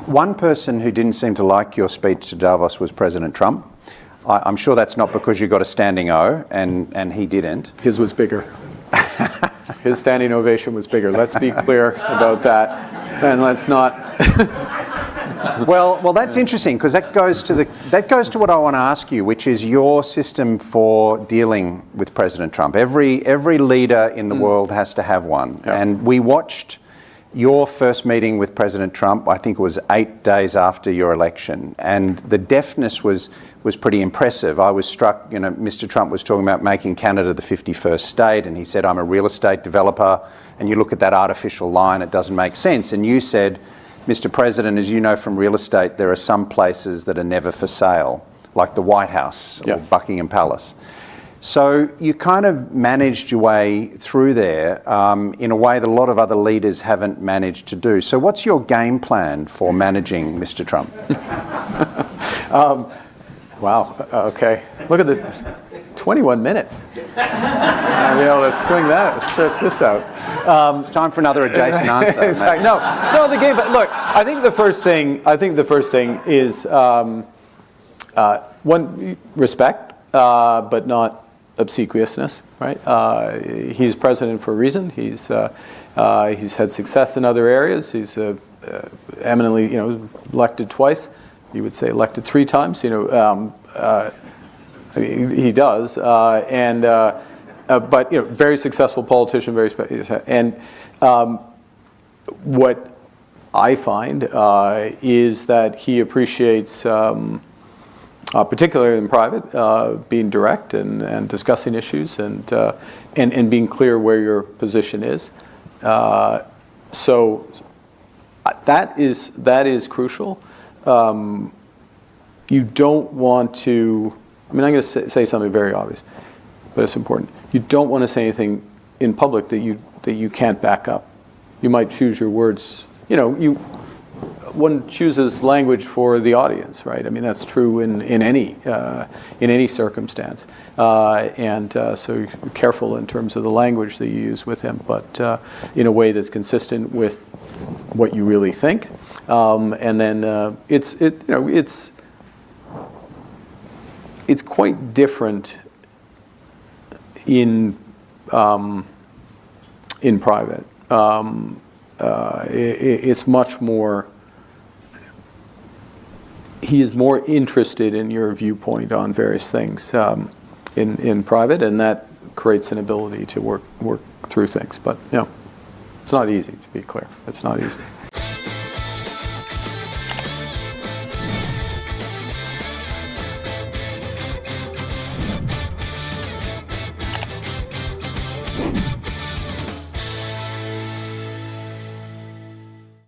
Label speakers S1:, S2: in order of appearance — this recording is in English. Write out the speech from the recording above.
S1: One person who didn't seem to like your speech to Davos was President Trump. I'm sure that's not because you got a standing O, and he didn't.
S2: His was bigger. His standing ovation was bigger. Let's be clear about that, and let's not.
S1: Well, that's interesting, because that goes to what I want to ask you, which is your system for dealing with President Trump. Every leader in the world has to have one, and we watched your first meeting with President Trump. I think it was 8 days after your election, and the deftness was pretty impressive. I was struck. Mr. Trump was talking about making Canada the 51st state, and he said, "I'm a real estate developer." And you look at that artificial line; it doesn't make sense. And you said, Mr. President, as you know from real estate, there are some places that are never for sale, like the White House or Buckingham Palace. So you kind of managed your way through there in a way that a lot of other leaders haven't managed to do. So what's your game plan for managing Mr. Trump?
S2: Wow, okay. Look at the 21 minutes. I'll be able to swing that, stretch this out.
S1: It's time for another adjacent answer.
S2: Exactly. No, the game. But look, I think the first thing is one, respect, but not obsequiousness. Right? He's president for a reason. He's had success in other areas. He's eminently, elected twice. You would say elected 3 times. He does, but very successful politician, what I find is that he appreciates, particularly in private, being direct and discussing issues and being clear where your position is. So that is crucial. You don't want to. I'm going to say something very obvious, but it's important. You don't want to say anything in public that you can't back up. You might choose your words. One chooses language for the audience, right? I mean, that's true in any circumstance, so you're careful in terms of the language that you use with him, but in a way that's consistent with what you really think, and then it's quite different in private. It's much more. He is more interested in your viewpoint on various things in private, and that creates an ability to work through things. But it's not easy, to be clear. It's not easy.